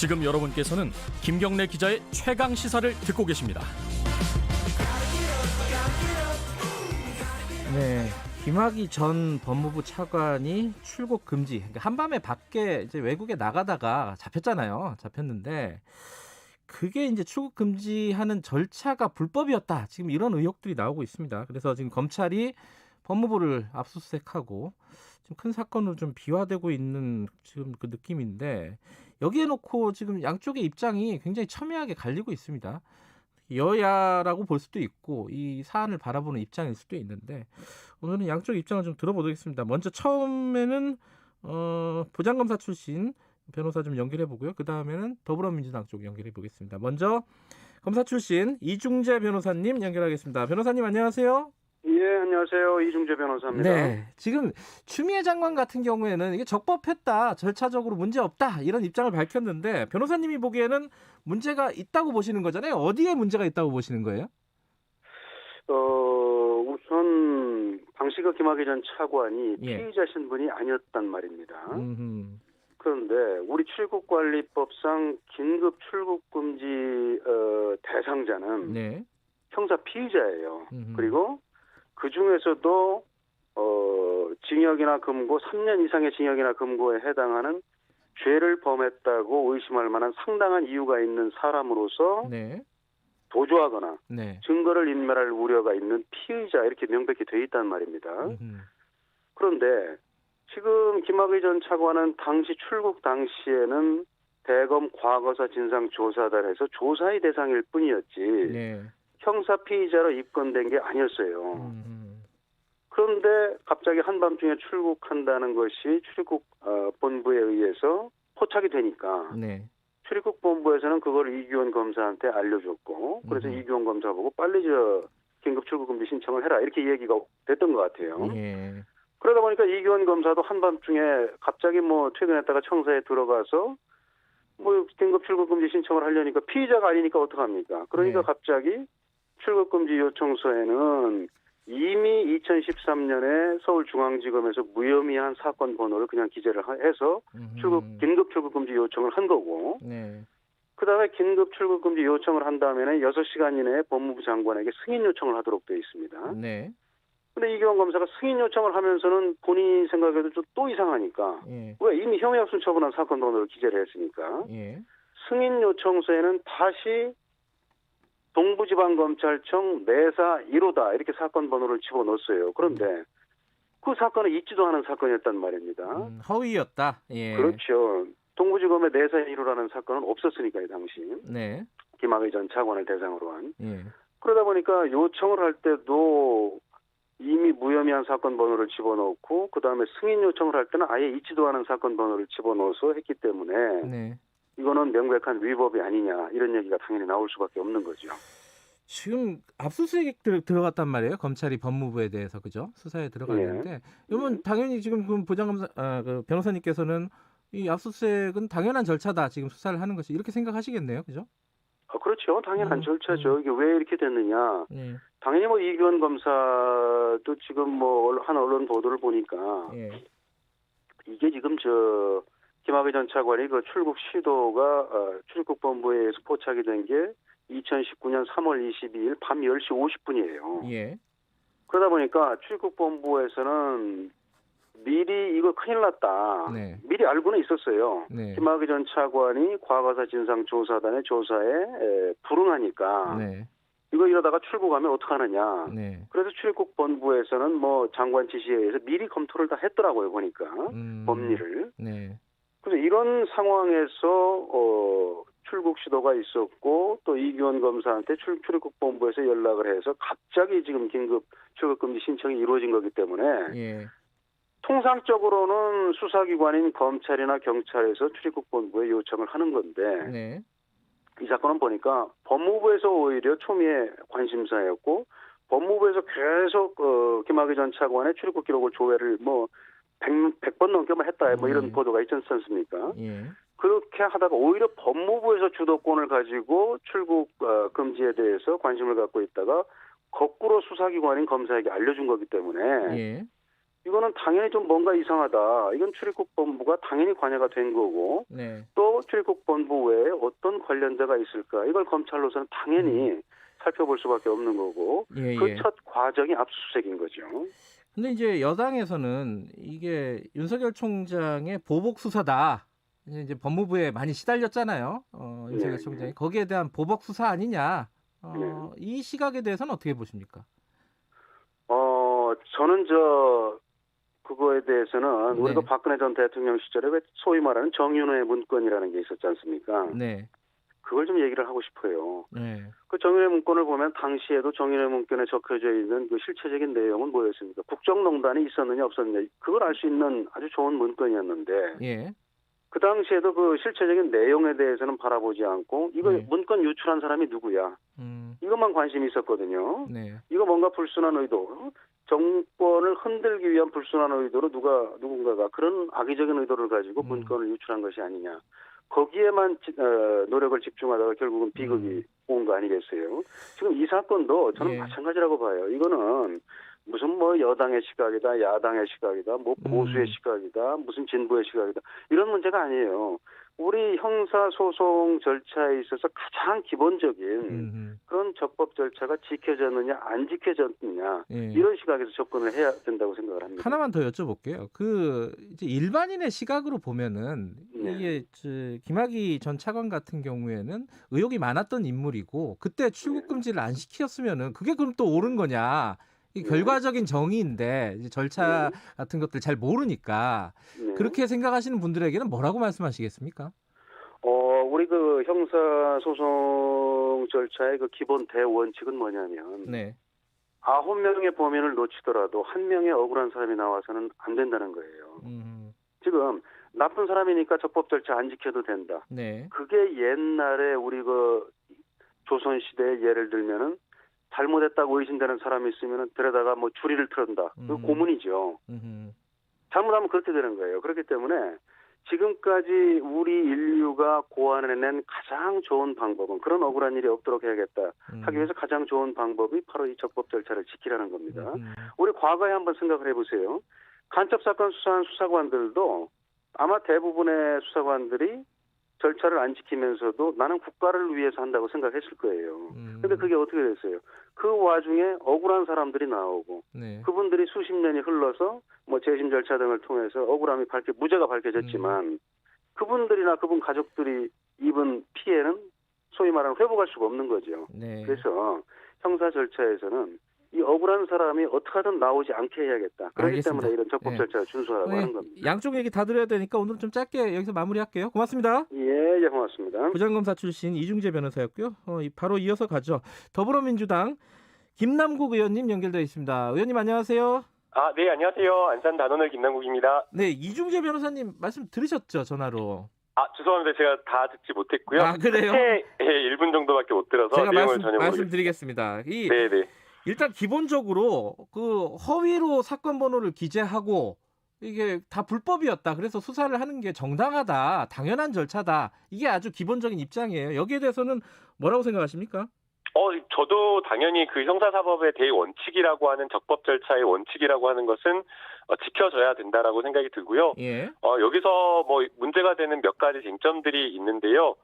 지금 여러분께서는 김경래 기자의 최강 시사를 듣고 계십니다. 네, 김학의 전 법무부 차관이 출국 금지. 그러니까 한밤에 밖에 이제 외국에 나가다가 잡혔는데 그게 이제 출국 금지하는 절차가 불법이었다. 지금 이런 의혹들이 나오고 있습니다. 그래서 지금 검찰이 법무부를 압수수색하고 지금 큰 사건으로 좀 비화되고 있는 지금 그 느낌인데 여기에 놓고 지금 양쪽의 입장이 굉장히 첨예하게 갈리고 있습니다. 여야라고 볼 수도 있고 이 사안을 바라보는 입장일 수도 있는데 오늘은 양쪽 입장을 좀 들어보겠습니다. 먼저 처음에는 부장검사 출신 변호사 좀 연결해 보고요. 그 다음에는 더불어민주당 쪽 연결해 보겠습니다. 먼저 검사 출신 이중재 변호사님 연결하겠습니다. 변호사님 안녕하세요. 예, 안녕하세요. 이중재 변호사입니다. 네, 지금 추미애 장관 같은 경우에는 이게 적법했다, 절차적으로 문제 없다 이런 입장을 밝혔는데 변호사님이 보기에는 문제가 있다고 보시는 거잖아요. 어디에 문제가 있다고 보시는 거예요? 우선 방시혁 김학의 전 차관이 예. 피의자 신분이 아니었단 말입니다. 음흠. 그런데 우리 출국관리법상 긴급 출국금지 대상자는 네. 형사 피의자예요. 음흠. 그리고 그 중에서도 징역이나 금고 3년 이상의 징역이나 금고에 해당하는 죄를 범했다고 의심할 만한 상당한 이유가 있는 사람으로서 네. 도주하거나 네. 증거를 인멸할 우려가 있는 피의자 이렇게 명백히 돼 있단 말입니다. 음흠. 그런데 지금 김학의 전 차관은 당시 출국 당시에는 대검 과거사 진상조사단에서 조사의 대상일 뿐이었지 네. 형사 피의자로 입건된 게 아니었어요. 그런데 갑자기 한밤중에 출국한다는 것이 출입국 본부에 의해서 포착이 되니까 네. 출입국 본부에서는 그걸 이규원 검사한테 알려줬고 그래서 이규원 검사 보고 빨리 긴급 출국금지 신청을 해라 이렇게 얘기가 됐던 것 같아요. 예. 그러다 보니까 이규원 검사도 한밤중에 갑자기 퇴근했다가 청사에 들어가서 긴급 출국금지 신청을 하려니까 피의자가 아니니까 어떡합니까? 그러니까 네. 갑자기 출국금지 요청서에는 이미 2013년에 서울중앙지검에서 무혐의한 사건 번호를 그냥 기재를 해서 긴급 출국금지 요청을 한 거고 네. 그다음에 긴급 출국금지 요청을 한 다음에는 6시간 이내에 법무부 장관에게 승인 요청을 하도록 되어 있습니다. 네. 근데 이규원 검사가 승인 요청을 하면서는 본인이 생각해도 또 이상하니까 예. 왜 이미 혐의 없음 처분한 사건 번호를 기재를 했으니까 예. 승인 요청서에는 다시 동부지방검찰청 내사 1호다 이렇게 사건 번호를 집어넣었어요. 그런데 그 사건은 있지도 않은 사건이었단 말입니다. 허위였다. 예. 그렇죠. 동부지검의 내사 1호라는 사건은 없었으니까요, 당시. 네. 김학의 전 차관을 대상으로 한. 예. 그러다 보니까 요청을 할 때도 이미 무혐의한 사건 번호를 집어넣고 그다음에 승인 요청을 할 때는 아예 있지도 않은 사건 번호를 집어넣어서 했기 때문에 네. 이거는 명백한 위법이 아니냐 이런 얘기가 당연히 나올 수밖에 없는 거죠. 지금 압수수색 들어갔단 말이에요. 검찰이 법무부에 대해서 그죠? 수사에 들어갔는데 이러면 당연히 지금 그 부장검사 그 변호사님께서는 이 압수수색은 당연한 절차다. 지금 수사를 하는 것이 이렇게 생각하시겠네요. 그죠? 그렇죠. 당연한 절차죠. 이게 왜 이렇게 됐느냐. 예. 당연히 이규원 검사도 지금 한 언론 보도를 보니까 예. 이게 지금 김학의 전 차관이 그 출국 시도가 출입국본부에 의해서 포착이 된 게 2019년 3월 22일 밤 10시 50분이에요. 예. 그러다 보니까 출국본부에서는 미리 이거 큰일 났다. 네. 미리 알고는 있었어요. 네. 김학의 전 차관이 과거사 진상조사단의 조사에 불응하니까 네. 이거 이러다가 출국하면 어떡하느냐. 네. 그래서 출국본부에서는 장관 지시에 의해서 미리 검토를 다 했더라고요. 보니까 법리를. 네. 그래서 이런 상황에서 출국 시도가 있었고 또 이규원 검사한테 출입국본부에서 연락을 해서 갑자기 지금 긴급 출국금지 신청이 이루어진 거기 때문에 예. 통상적으로는 수사기관인 검찰이나 경찰에서 출입국본부에 요청을 하는 건데 네. 이 사건은 보니까 법무부에서 오히려 초미의 관심사였고 법무부에서 계속 김학의 전 차관의 출입국 기록을 조회를 100번 넘게 했다 이런 보도가 있지 않습니까? 예. 그렇게 하다가 오히려 법무부에서 주도권을 가지고 출국 금지에 대해서 관심을 갖고 있다가 거꾸로 수사기관인 검사에게 알려준 거기 때문에 예. 이거는 당연히 좀 뭔가 이상하다. 이건 출입국 본부가 당연히 관여가 된 거고 네. 또 출입국 본부 외에 어떤 관련자가 있을까? 이걸 검찰로서는 당연히 살펴볼 수밖에 없는 거고 예, 그 예. 첫 과정이 압수수색인 거죠. 근데 이제 여당에서는 이게 윤석열 총장의 보복 수사다. 이제 법무부에 많이 시달렸잖아요. 윤석열 네, 총장이 거기에 대한 보복 수사 아니냐. 네. 이 시각에 대해서는 어떻게 보십니까? 저는 그거에 대해서는 네. 우리가 박근혜 전 대통령 시절에 왜 소위 말하는 정윤회 문건이라는 게 있었지 않습니까? 네. 그걸 좀 얘기를 하고 싶어요. 네. 그 정윤회 문건을 보면 당시에도 정윤회 문건에 적혀져 있는 그 실체적인 내용은 뭐였습니까? 국정농단이 있었느냐 없었느냐 그걸 알 수 있는 아주 좋은 문건이었는데 예. 그 당시에도 그 실체적인 내용에 대해서는 바라보지 않고 이거 네. 문건 유출한 사람이 누구야? 이것만 관심이 있었거든요. 네. 이거 뭔가 불순한 의도, 정권을 흔들기 위한 불순한 의도로 누군가가 그런 악의적인 의도를 가지고 문건을 유출한 것이 아니냐. 거기에만 노력을 집중하다가 결국은 비극이 온 거 아니겠어요? 지금 이 사건도 저는 예. 마찬가지라고 봐요. 이거는 무슨 뭐 여당의 시각이다, 야당의 시각이다, 뭐 보수의 시각이다, 무슨 진보의 시각이다 이런 문제가 아니에요. 우리 형사소송 절차에 있어서 가장 기본적인 그런 적법 절차가 지켜졌느냐 안 지켜졌느냐 예. 이런 시각에서 접근을 해야 된다고 생각을 합니다. 하나만 더 여쭤볼게요. 이제 일반인의 시각으로 보면은 네. 이게 김학의 전 차관 같은 경우에는 의혹이 많았던 인물이고 그때 출국 금지를 안 시켰으면은 그게 그럼 또 옳은 거냐? 이 결과적인 정의인데 이제 절차 같은 것들 잘 모르니까 네. 그렇게 생각하시는 분들에게는 뭐라고 말씀하시겠습니까? 우리 그 형사소송 절차의 그 기본 대원칙은 뭐냐면 네. 9명의 범인을 놓치더라도 1명의 억울한 사람이 나와서는 안 된다는 거예요. 지금 나쁜 사람이니까 적법 절차 안 지켜도 된다. 네. 그게 옛날에 우리 그 조선시대에 예를 들면은 잘못했다고 의심되는 사람이 있으면은 데려다가 뭐 주리를 틀었다. 그 고문이죠. 잘못하면 그렇게 되는 거예요. 그렇기 때문에 지금까지 우리 인류가 고안해낸 가장 좋은 방법은 그런 억울한 일이 없도록 해야겠다 하기 위해서 가장 좋은 방법이 바로 이 적법 절차를 지키라는 겁니다. 우리 과거에 한번 생각을 해보세요. 간첩사건 수사한 수사관들도 아마 대부분의 수사관들이 절차를 안 지키면서도 나는 국가를 위해서 한다고 생각했을 거예요. 근데 그게 어떻게 됐어요? 그 와중에 억울한 사람들이 나오고 네. 그분들이 수십 년이 흘러서 뭐 재심 절차 등을 통해서 억울함이 무죄가 밝혀졌지만 그분들이나 그분 가족들이 입은 피해는 소위 말하는 회복할 수가 없는 거죠. 네. 그래서 형사 절차에서는 이 억울한 사람이 어떻게 하든 나오지 않게 해야겠다. 그렇기 알겠습니다. 때문에 이런 적법 절차를 준수하라고 하는 겁니다. 양쪽 얘기 다 들어야 되니까 오늘은 좀 짧게 여기서 마무리할게요. 고맙습니다. 예, 고맙습니다. 부장검사 출신 이중재 변호사였고요. 바로 이어서 가죠. 더불어민주당 김남국 의원님 연결되어 있습니다. 의원님 안녕하세요. 네, 안녕하세요. 안산 단원을 김남국입니다. 네, 이중재 변호사님 말씀 들으셨죠, 전화로? 죄송합니다. 제가 다 듣지 못했고요. 그래요? 끝에 1분 정도밖에 못 들어서 제가 내용을 전혀 모르겠습니다. 말씀드리겠습니다. 네네. 일단 기본적으로 그 허위로 사건 번호를 기재하고 이게 다 불법이었다. 그래서 수사를 하는 게 정당하다. 당연한 절차다. 이게 아주 기본적인 입장이에요. 여기에 대해서는 뭐라고 생각하십니까? 저도 당연히 그 형사사법의 대원칙이라고 하는 적법 절차의 원칙이라고 하는 것은 지켜져야 된다라고 생각이 들고요. 예. 여기서 뭐 문제가 되는 몇 가지 쟁점들이 있는데요.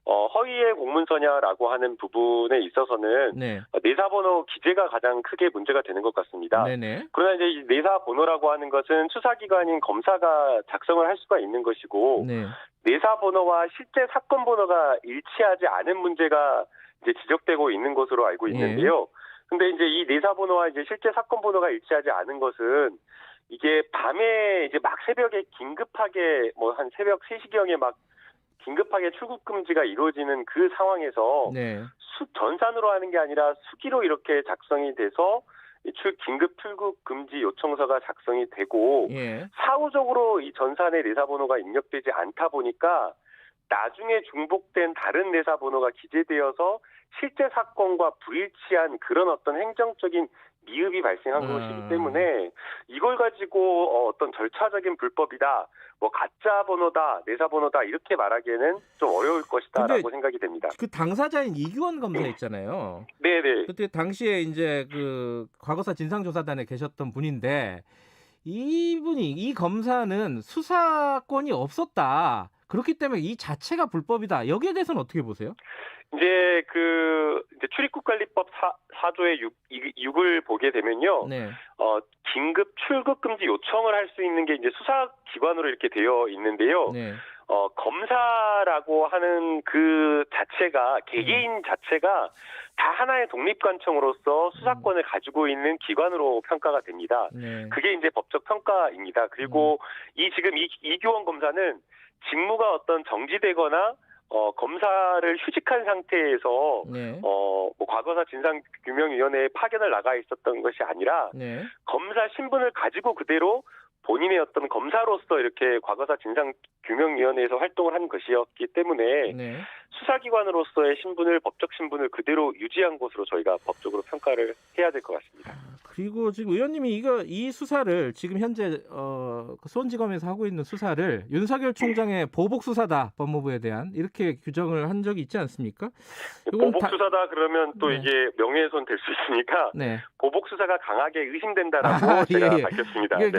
허위의 공문서냐라고 하는 부분에 있어서는 네. 내사번호 기재가 가장 크게 문제가 되는 것 같습니다. 네네. 그러나 이제 이 내사번호라고 하는 것은 수사기관인 검사가 작성을 할 수가 있는 것이고 네. 내사번호와 실제 사건 번호가 일치하지 않은 문제가 이제 지적되고 있는 것으로 알고 있는데요. 근데 이제 이 내사번호와 이제 실제 사건 번호가 일치하지 않은 것은 이게 밤에 이제 막 새벽에 긴급하게 뭐 한 새벽 3시경에 막 긴급하게 출국 금지가 이루어지는 그 상황에서 네. 전산으로 하는 게 아니라 수기로 이렇게 작성이 돼서 긴급 출국 금지 요청서가 작성이 되고 사후적으로 이 전산의 내사번호가 입력되지 않다 보니까 나중에 중복된 다른 내사번호가 기재되어서 실제 사건과 불일치한 그런 어떤 행정적인 미흡이 발생한 것이기 때문에 이걸 가지고 어떤 절차적인 불법이다, 뭐 가짜 번호다, 내사 번호다 이렇게 말하기에는 좀 어려울 것이다라고 생각이 됩니다. 그 당사자인 이규원 검사 있잖아요. 네네. 그때 당시에 이제 그 과거사 진상조사단에 계셨던 분인데 이 검사는 수사권이 없었다. 그렇기 때문에 이 자체가 불법이다. 여기에 대해서는 어떻게 보세요? 이제 이제 출입국관리법 4조의 6을 보게 되면요. 네. 긴급 출국 금지 요청을 할 수 있는 게 이제 수사기관으로 이렇게 되어 있는데요. 네. 검사라고 하는 그 자체가 개개인 자체가 다 하나의 독립관청으로서 수사권을 가지고 있는 기관으로 평가가 됩니다. 네. 그게 이제 법적 평가입니다. 그리고 지금 이규원 검사는 직무가 어떤 정지되거나 검사를 휴직한 상태에서 네. 뭐 과거사 진상규명위원회에 파견을 나가 있었던 것이 아니라 네. 검사 신분을 가지고 그대로 본인의 어떤 검사로서 이렇게 과거사 진상규명위원회에서 활동을 한 것이었기 때문에 네. 수사기관으로서의 법적 신분을 그대로 유지한 것으로 저희가 법적으로 평가를 해야 될 것 같습니다. 그리고 지금 의원님이 이 수사를 지금 현재 수원지검에서 하고 있는 수사를 윤석열 총장의 보복 수사다, 법무부에 대한 이렇게 규정을 한 적이 있지 않습니까? 보복 수사다 그러면 또 네. 이게 명예훼손 될 수 있으니까 네. 보복 수사가 강하게 의심된다라고 제가 밝혔습니다. 네.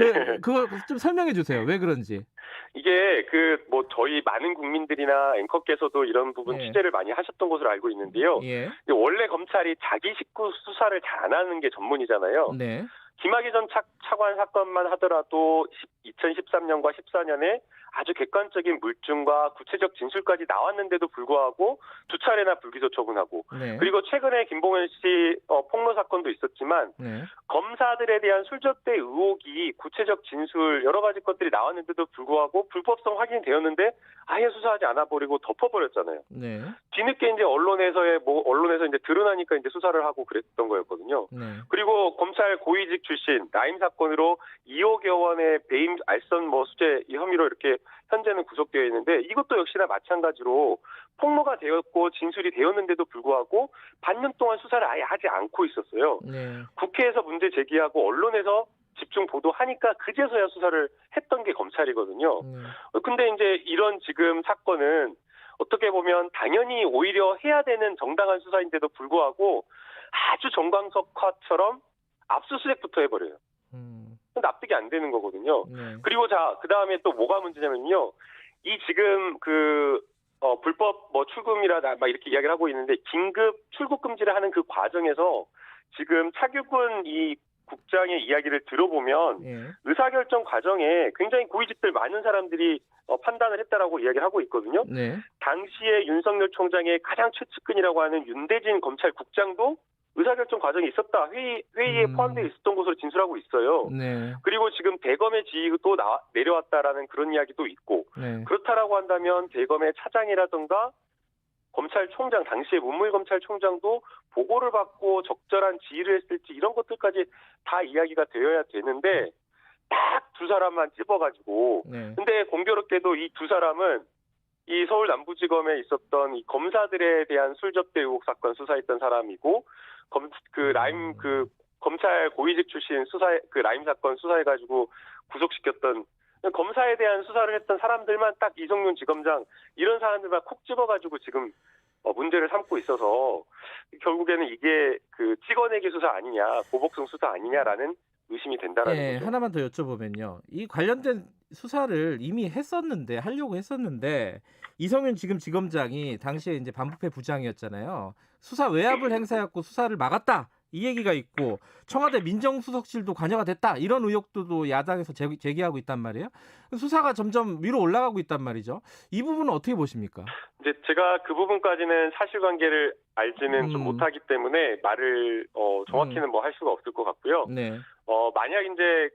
그거 좀 설명해 주세요. 왜 그런지. 이게 뭐 저희 많은 국민들이나 앵커께서도 이런 부분 네. 취재를 많이 하셨던 것으로 알고 있는데요. 예. 원래 검찰이 자기 식구 수사를 잘 안 하는 게 전문이잖아요. 네. 김학의 전 차관 사건만 하더라도 2013년과 14년에 아주 객관적인 물증과 구체적 진술까지 나왔는데도 불구하고 2차례나 불기소 처분하고 네. 그리고 최근에 김봉현 씨 폭로 사건도 있었지만 네. 검사들에 대한 술접대 의혹이 구체적 진술 여러 가지 것들이 나왔는데도 불구하고 불법성 확인되었는데 아예 수사하지 않아 버리고 덮어버렸잖아요. 네. 뒤늦게 이제 언론에서 이제 드러나니까 이제 수사를 하고 그랬던 거였거든요. 네. 그리고 검찰 고위직 출신 라임 사건으로 2억여 원의 배임 알선 수재 혐의로 이렇게 현재는 구속되어 있는데 이것도 역시나 마찬가지로 폭로가 되었고 진술이 되었는데도 불구하고 반년 동안 수사를 아예 하지 않고 있었어요. 네. 국회에서 문제 제기하고 언론에서 집중 보도하니까 그제서야 수사를 했던 게 검찰이거든요. 근데 이제 이런 지금 사건은 어떻게 보면 당연히 오히려 해야 되는 정당한 수사인데도 불구하고 아주 정광석화처럼 압수수색부터 해버려요. 납득이 안 되는 거거든요. 네. 그리고 그 다음에 또 뭐가 문제냐면요. 이 지금 불법 출금이라 막 이렇게 이야기를 하고 있는데 긴급 출국 금지를 하는 그 과정에서 지금 차규근 이 국장의 이야기를 들어보면 예. 의사결정 과정에 굉장히 고위직들 많은 사람들이 판단을 했다라고 이야기를 하고 있거든요. 네. 당시에 윤석열 총장의 가장 최측근이라고 하는 윤대진 검찰국장도 의사결정 과정이 있었다. 회의에 포함되어 있었던 것으로 진술하고 있어요. 네. 그리고 지금 대검의 지휘도 내려왔다라는 그런 이야기도 있고 네. 그렇다라고 한다면 대검의 차장이라든가 검찰총장 당시에 문무일검찰총장도 보고를 받고 적절한 지휘를 했을지 이런 것들까지 다 이야기가 되어야 되는데 딱 두 사람만 찝어가지고 네. 근데 공교롭게도 이 두 사람은 이 서울 남부지검에 있었던 이 검사들에 대한 술접대 의혹 사건 수사했던 사람이고 라임 검찰 고위직 출신 라임 사건 수사해가지고 구속시켰던 검사에 대한 수사를 했던 사람들만 딱 이성윤 지검장 이런 사람들만 콕 집어가지고 지금 문제를 삼고 있어서 결국에는 이게 찍어내기 수사 아니냐 보복성 수사 아니냐라는 의심이 된다라는 거죠. 하나만 더 여쭤보면요. 이 관련된 수사를 이미 하려고 했었는데 이성윤 지금 지검장이 당시에 이제 반부패 부장이었잖아요. 수사 외압을 행사했고 수사를 막았다. 이 얘기가 있고 청와대 민정수석실도 관여가 됐다. 이런 의혹도 야당에서 제기하고 있단 말이에요. 수사가 점점 위로 올라가고 있단 말이죠. 이 부분은 어떻게 보십니까? 이제 제가 그 부분까지는 사실관계를 알지는 좀 못하기 때문에 말을 정확히는 할 수가 없을 것 같고요. 네. 만약 이제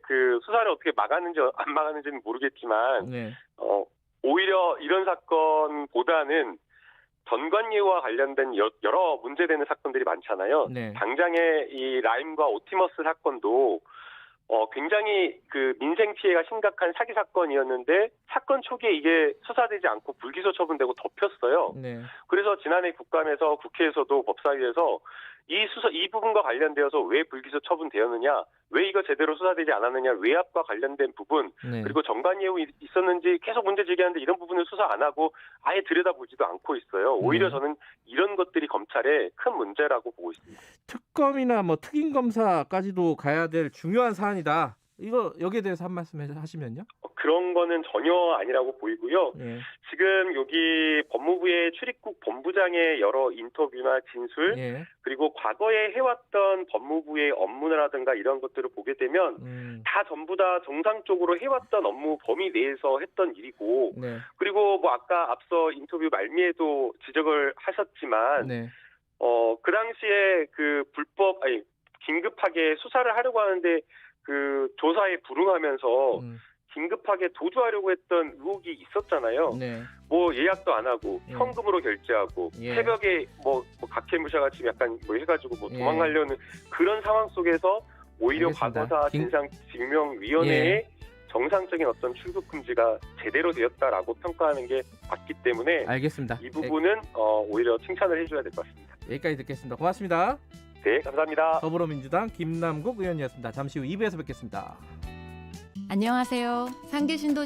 수사를 어떻게 막았는지 안 막았는지는 모르겠지만 네. 오히려 이런 사건보다는 전관예우와 관련된 여러 문제되는 사건들이 많잖아요. 네. 당장의 이 라임과 오티머스 사건도 굉장히 민생 피해가 심각한 사기 사건이었는데 사건 초기에 이게 수사되지 않고 불기소 처분되고 덮였어요. 네. 그래서 지난해 국감에서 국회에서도 법사위에서 이 부분과 관련되어서 왜 불기소 처분되었느냐, 왜 이거 제대로 수사되지 않았느냐, 외압과 관련된 부분, 네. 그리고 정관예우 있었는지 계속 문제 제기하는데 이런 부분을 수사 안 하고 아예 들여다보지도 않고 있어요. 오히려 저는 이런 것들이 검찰의 큰 문제라고 보고 있습니다. 특검이나 특임 검사까지도 가야 될 중요한 사안이다. 이거 여기에 대해서 한 말씀 하시면요. 그런 거는 전혀 아니라고 보이고요. 예. 지금 여기 법무부의 출입국 본부장의 여러 인터뷰나 진술 예. 그리고 과거에 해왔던 법무부의 업무라든가 이런 것들을 보게 되면 다 전부 다 정상적으로 해왔던 업무 범위 내에서 했던 일이고 네. 그리고 뭐 아까 앞서 인터뷰 말미에도 지적을 하셨지만 네. 그 당시에 그 긴급하게 수사를 하려고 하는데 그 조사에 불응하면서 긴급하게 도주하려고 했던 의혹이 있었잖아요. 네. 뭐 예약도 안 하고 예. 현금으로 결제하고 예. 새벽에 뭐 각해무샤같이 약간 뭐 해가지고 뭐 예. 도망가려는 그런 상황 속에서 오히려 알겠습니다. 과거사 진상규명위원회의 예. 정상적인 어떤 출국 금지가 제대로 되었다라고 평가하는 게 맞기 때문에 알겠습니다. 이 부분은 오히려 칭찬을 해줘야 될 것 같습니다. 여기까지 듣겠습니다. 고맙습니다. 네, 감사합니다. 더불어민주당 김남국 의원이었습니다. 잠시 후 2부에서 뵙겠습니다. 안녕하세요. 상계신도시